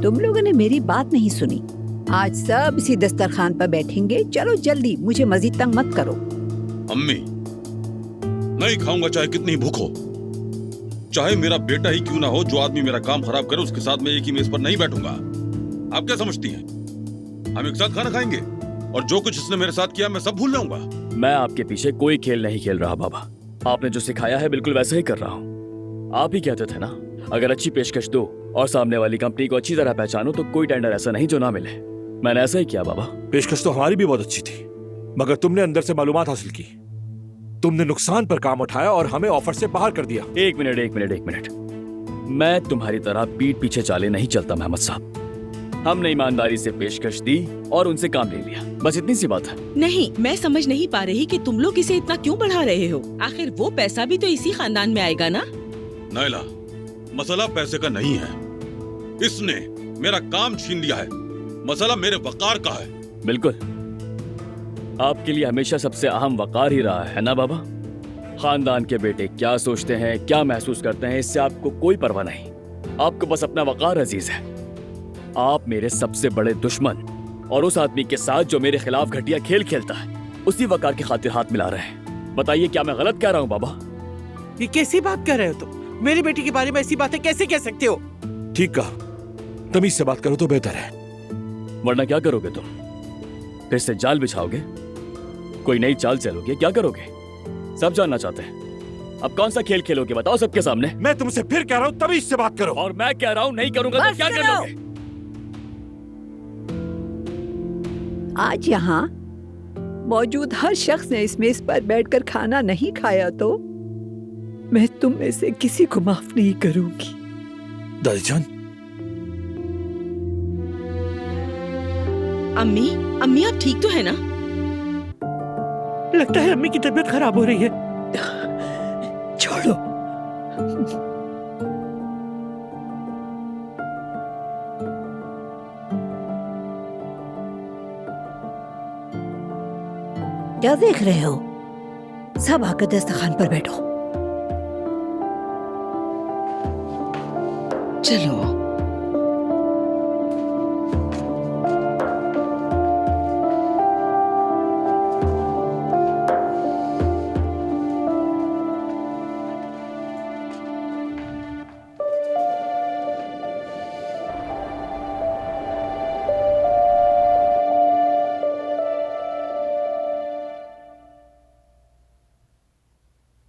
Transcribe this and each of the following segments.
तुम लोगों ने मेरी बात नहीं सुनी। आज सब इसी दस्तरखान पर बैठेंगे। चलो जल्दी, मुझे मजीद तंग मत करो। अम्मी, नहीं खाऊंगा चाहे कितनी भूख हो, चाहे मेरा बेटा ही क्यों ना हो। जो आदमी मेरा काम खराब करे उसके साथ मैं एक ही मेज पर नहीं बैठूंगा। आप क्या समझती हैं? हम एक साथ खाना खाएंगे और जो कुछ इसने मेरे साथ किया मैं सब भूल जाऊंगा। मैं आपके पीछे कोई खेल नहीं खेल रहा बाबा। आपने जो सिखाया है बिल्कुल वैसा ही कर रहा हूँ। आप ही कहते थे ना, अगर अच्छी पेशकश दो और सामने वाली कंपनी को अच्छी तरह पहचानो तो कोई टेंडर ऐसा नहीं जो ना मिले। मैंने ऐसा ही किया बाबा। पेशकश तो हमारी भी बहुत अच्छी थी, मगर तुमने अंदर से मालूमात हासिल की, तुमने नुकसान पर काम उठाया और हमें ऑफर से बाहर कर दिया। एक मिनट। मैं तुम्हारी तरह पीठ पीछे चाले नहीं चलता मोहम्मद साहब। हमने ईमानदारी से पेशकश दी और उनसे काम ले लिया, बस इतनी सी बात है। नहीं, मैं समझ नहीं पा रही कि तुम लोग इसे इतना क्यों बढ़ा रहे हो। आखिर वो पैसा भी तो इसी खानदान में आएगा ना। नायला, मसला पैसे का नहीं है। इसने मेरा काम छीन लिया है। मसला मेरे वकार का है। बिल्कुल, आपके लिए हमेशा सबसे अहम वकार ही रहा है ना बाबा। खानदान के बेटे क्या सोचते हैं, क्या महसूस करते हैं, इससे आपको कोई परवाह नहीं। आपको बस अपना वकार अजीज है। आप मेरे सबसे बड़े दुश्मन और उस आदमी के साथ जो मेरे खिलाफ घटिया खेल खेलता है, उसी वकार की खातिर हाथ मिला रहे हैं। बताइए क्या मैं गलत कह रहा हूँ बाबा? ये कैसी बात कर रहे हो तुम? मेरी बेटी के बारे में ऐसी बातें कैसे कह सकते हो? ठीक कहा, तमीज से बात करो तो बेहतर है। वरना क्या करोगे तुम? फिर से जाल बिछाओगे? कोई नई चाल चलोगे? क्या करोगे? सब जानना चाहते हैं। अब कौन सा खेल खेलोगे बताओ सबके सामने। मैं तुमसे फिर कह रहा हूँ तमीज से बात करो। और मैं कह रहा हूँ नहीं करूंगा तो बस क्या कर करो। लोगे? आज यहाँ मौजूद हर शख्स ने इस मेज पर बैठकर खाना नहीं खाया तो मैं तुम में से किसी को माफ नहीं करूंगी। दादीजान, अम्मी आप ठीक तो है ना? लगता है अम्मी की तबीयत खराब हो रही है। छोड़ो। क्या देख रहे हो? सब आकर दस्तरखान पर बैठो। चलो।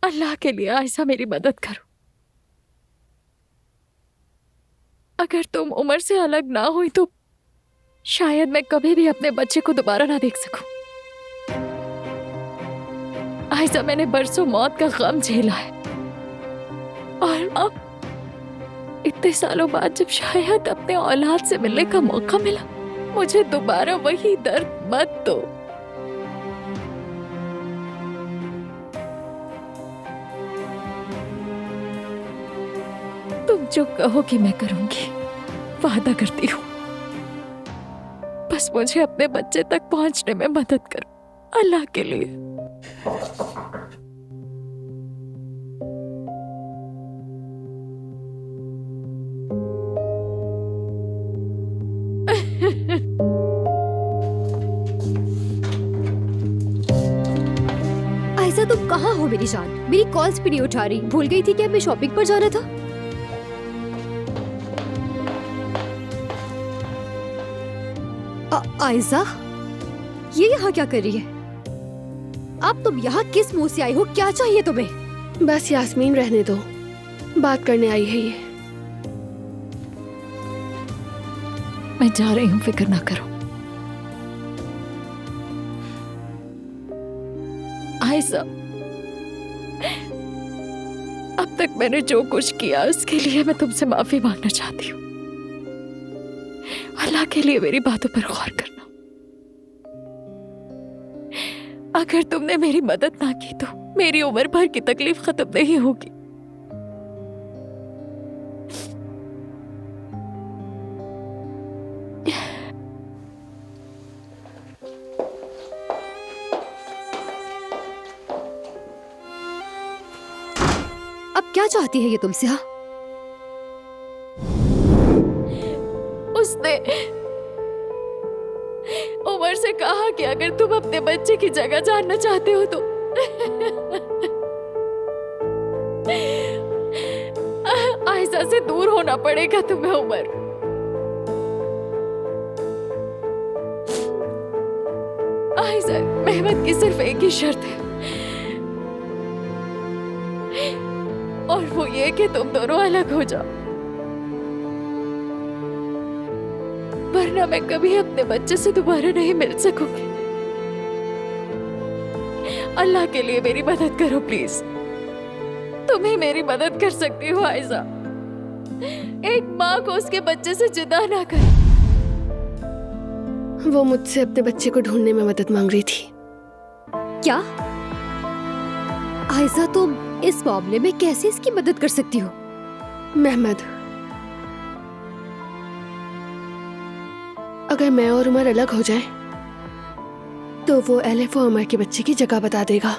अल्लाह के लिए आयशा मेरी मदद करो। अगर तुम उमर से अलग ना हुई तो शायद मैं कभी भी अपने बच्चे को दोबारा ना देख सकूं। आयशा, मैंने बरसों मौत का गम झेला है और अब इतने सालों बाद जब शायद अपने औलाद से मिलने का मौका मिला, मुझे दोबारा वही दर्द मत दो। तुम जो कहोगी मैं करूंगी, वादा करती हूँ। बस मुझे अपने बच्चे तक पहुंचने में मदद करो, अल्लाह के लिए। आयशा, तुम कहाँ हो मेरी जान? मेरी कॉल्स भी नहीं उठा रही। भूल गई थी कि हमें शॉपिंग पर जाना था। आयशा, ये यहाँ क्या कर रही है? अब तुम यहाँ किस मुंह से आई हो? क्या चाहिए तुम्हें? बस यास्मीन, रहने दो, बात करने आई है ये। मैं जा रही हूँ, फिक्र ना करो। आयशा, अब तक मैंने जो कुछ किया उसके लिए मैं तुमसे माफी मांगना चाहती हूँ। अल्लाह के लिए मेरी बातों पर गौर करना। अगर तुमने मेरी मदद ना की तो मेरी उम्र भर की तकलीफ खत्म नहीं होगी। अब क्या चाहती है ये तुमसे? हाँ, उस उसने उमर से कहा कि अगर तुम अपने बच्चे की जगह जानना चाहते हो तो आयशा से दूर होना पड़ेगा तुम्हें उमर। आयशा, मेहमत की सिर्फ एक ही शर्त है और वो ये कि तुम दोनों अलग हो जाओ, वरना मैं कभी अपने बच्चे से दोबारा नहीं मिल सकूंगी। अल्लाह के लिए मेरी मदद करो प्लीज। तुम ही मेरी मदद कर सकती हो आयशा। एक माँ को उसके बच्चे से जुदा ना कर। वो मुझसे अपने बच्चे को ढूंढने में मदद मांग रही थी। क्या आयशा, तुम इस मामले में कैसे इसकी मदद कर सकती हो? मेहमद, अगर मैं और उमर अलग हो जाए तो वो एलिफ और उमर के बच्चे की जगह बता देगा।